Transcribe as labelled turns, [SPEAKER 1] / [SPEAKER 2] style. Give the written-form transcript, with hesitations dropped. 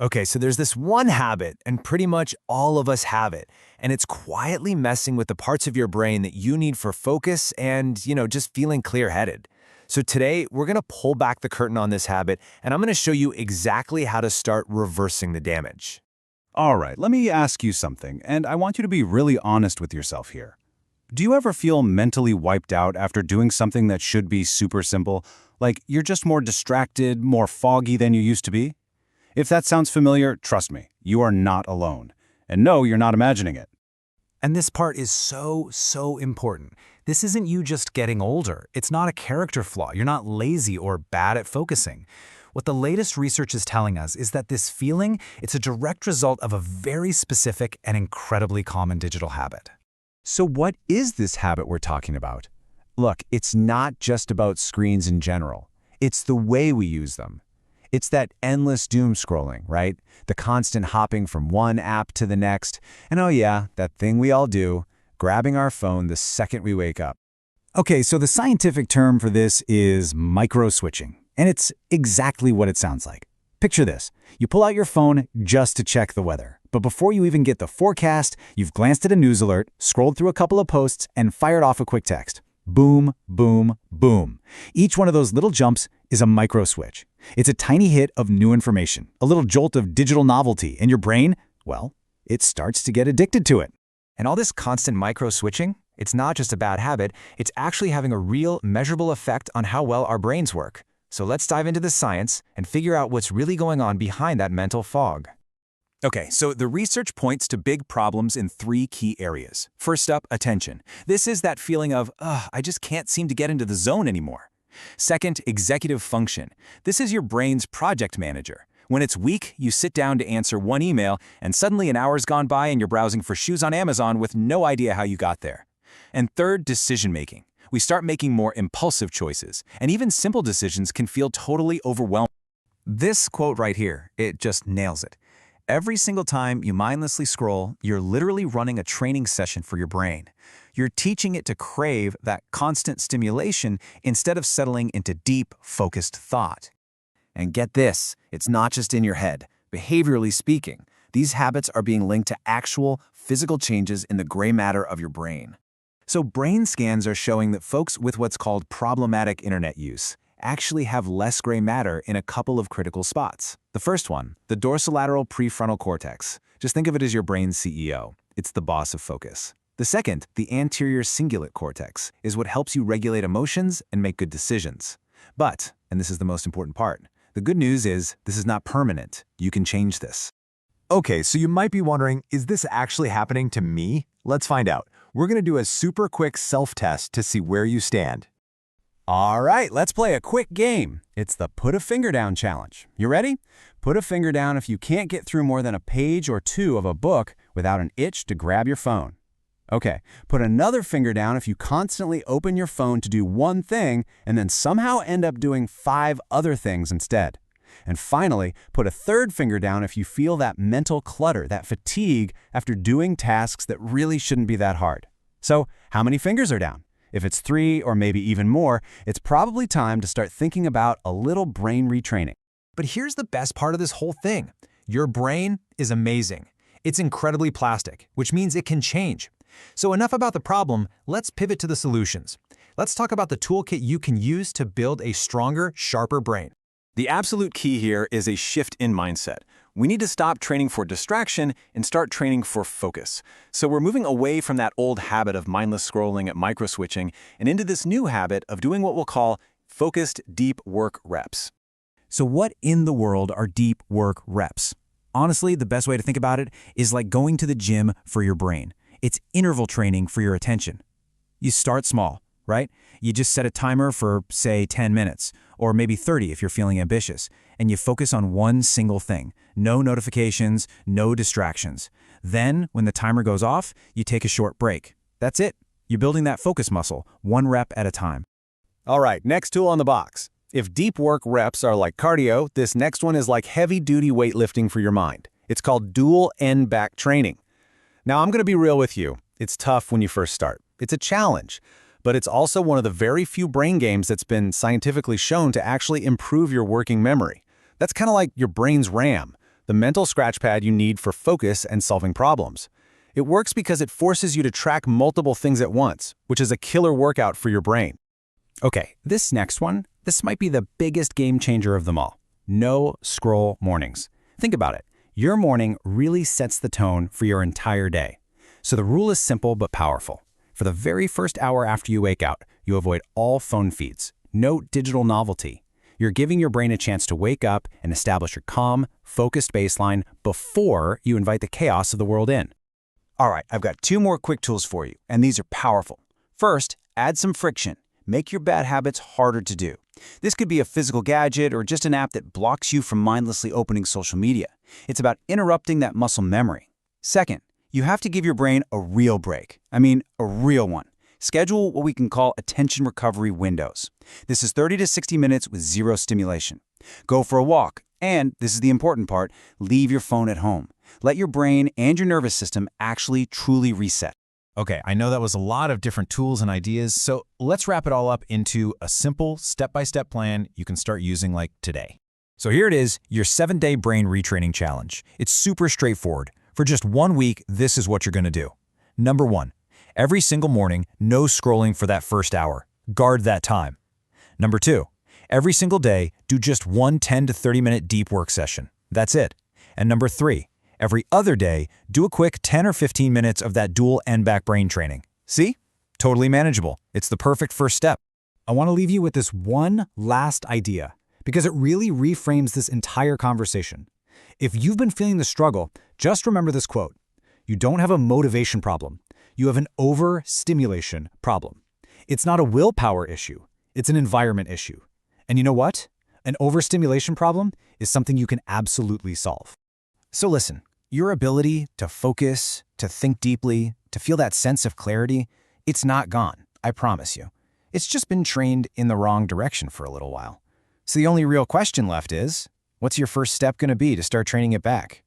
[SPEAKER 1] Okay, so there's this one habit, and pretty much all of us have it, and it's quietly messing with the parts of your brain that you need for focus and, just feeling clear-headed. So today, we're going to pull back the curtain on this habit, and I'm going to show you exactly how to start reversing the damage.
[SPEAKER 2] All right, let me ask you something, and I want you to be really honest with yourself here. Do you ever feel mentally wiped out after doing something that should be super simple? Like you're just more distracted, more foggy than you used to be? If that sounds familiar, trust me, you are not alone. And no, you're not imagining it.
[SPEAKER 3] And this part is so important. This isn't you just getting older. It's not a character flaw. You're not lazy or bad at focusing. What the latest research is telling us is that this feeling, it's a direct result of a very specific and incredibly common digital habit.
[SPEAKER 2] So what is this habit we're talking about? Look, it's not just about screens in general. It's the way we use them. It's that endless doom scrolling, right? The constant hopping from one app to the next. And oh yeah, that thing we all do, grabbing our phone the second we wake up. Okay, so the scientific term for this is micro-switching. And it's exactly what it sounds like. Picture this. You pull out your phone just to check the weather. But before you even get the forecast, you've glanced at a news alert, scrolled through a couple of posts, and fired off a quick text. Boom, boom, boom. Each one of those little jumps is a micro switch. It's a tiny hit of new information, a little jolt of digital novelty, and your brain, well, it starts to get addicted to it.
[SPEAKER 1] And all this constant micro-switching, it's not just a bad habit, it's actually having a real, measurable effect on how well our brains work. So let's dive into the science and figure out what's really going on behind that mental fog. Okay, so the research points to big problems in three key areas. First up, attention. This is that feeling of, I just can't seem to get into the zone anymore. Second, executive function. This is your brain's project manager. When it's weak, you sit down to answer one email, and suddenly an hour's gone by and you're browsing for shoes on Amazon with no idea how you got there. And third, decision-making. We start making more impulsive choices, and even simple decisions can feel totally overwhelming. This quote right here, it just nails it. Every single time you mindlessly scroll, you're literally running a training session for your brain. You're teaching it to crave that constant stimulation instead of settling into deep, focused thought. And get this, it's not just in your head. Behaviorally speaking, these habits are being linked to actual, physical changes in the gray matter of your brain. So brain scans are showing that folks with what's called problematic internet use actually have less gray matter in a couple of critical spots. The first one, the dorsolateral prefrontal cortex. Just think of it as your brain's CEO. It's the boss of focus. The second, the anterior cingulate cortex, is what helps you regulate emotions and make good decisions. But, and this is the most important part, the good news is this is not permanent. You can change this.
[SPEAKER 4] Okay, so you might be wondering, is this actually happening to me? Let's find out. We're going to do a super quick self-test to see where you stand.
[SPEAKER 2] All right, let's play a quick game. It's the Put a Finger Down challenge. You ready? Put a finger down if you can't get through more than a page or two of a book without an itch to grab your phone. Okay, put another finger down if you constantly open your phone to do one thing and then somehow end up doing 5 other things instead. And finally, put a third finger down if you feel that mental clutter, that fatigue after doing tasks that really shouldn't be that hard. So, how many fingers are down? If it's 3 or maybe even more, it's probably time to start thinking about a little brain retraining.
[SPEAKER 1] But here's the best part of this whole thing. Your brain is amazing. It's incredibly plastic, which means it can change. So enough about the problem, let's pivot to the solutions. Let's talk about the toolkit you can use to build a stronger, sharper brain. The absolute key here is a shift in mindset. We need to stop training for distraction and start training for focus. So we're moving away from that old habit of mindless scrolling at micro-switching and into this new habit of doing what we'll call focused deep work reps.
[SPEAKER 3] So what in the world are deep work reps? Honestly, the best way to think about it is like going to the gym for your brain. It's interval training for your attention. You start small, right? You just set a timer for, say, 10 minutes, or maybe 30 if you're feeling ambitious, and you focus on one single thing. No notifications, no distractions. Then, when the timer goes off, you take a short break. That's it. You're building that focus muscle, one rep at a time.
[SPEAKER 1] All right, next tool on the box. If deep work reps are like cardio, this next one is like heavy-duty weightlifting for your mind. It's called dual end back training. Now, I'm going to be real with you. It's tough when you first start. It's a challenge, but it's also one of the very few brain games that's been scientifically shown to actually improve your working memory. That's kind of like your brain's RAM.
[SPEAKER 2] the mental scratch pad you need for focus and solving problems. It works because it forces you to track multiple things at once, which is a killer workout for your brain.
[SPEAKER 3] Okay, this next one, this might be the biggest game changer of them all. No scroll mornings. Think about it. Your morning really sets the tone for your entire day. So the rule is simple but powerful. For the very first hour after you wake out, you avoid all phone feeds. No digital novelty. You're giving your brain a chance to wake up and establish your calm, focused baseline before you invite the chaos of the world in.
[SPEAKER 5] All right, I've got 2 more quick tools for you, and these are powerful. First, add some friction. Make your bad habits harder to do. This could be a physical gadget or just an app that blocks you from mindlessly opening social media. It's about interrupting that muscle memory. Second, you have to give your brain a real break. I mean, a real one. Schedule what we can call attention recovery windows. This is 30 to 60 minutes with zero stimulation. Go for a walk, and this is the important part, leave your phone at home. Let your brain and your nervous system actually truly reset.
[SPEAKER 1] Okay, I know that was a lot of different tools and ideas, so let's wrap it all up into a simple step-by-step plan you can start using like today. So here it is, your 7-day brain retraining challenge. It's super straightforward. For just 1 week, this is what you're going to do. Number 1, every single morning, no scrolling for that first hour. Guard that time. Number 2, every single day, do just one 10 to 30-minute deep work session. That's it. And number 3, every other day, do a quick 10 or 15 minutes of that dual and back brain training. See? Totally manageable. It's the perfect first step.
[SPEAKER 3] I want to leave you with this one last idea, because it really reframes this entire conversation. If you've been feeling the struggle, just remember this quote. You don't have a motivation problem. You have an overstimulation problem. It's not a willpower issue. It's an environment issue. And you know what? An overstimulation problem is something you can absolutely solve.
[SPEAKER 1] So listen, your ability to focus, to think deeply, to feel that sense of clarity, it's not gone, I promise you. It's just been trained in the wrong direction for a little while. So the only real question left is, what's your first step going to be to start training it back?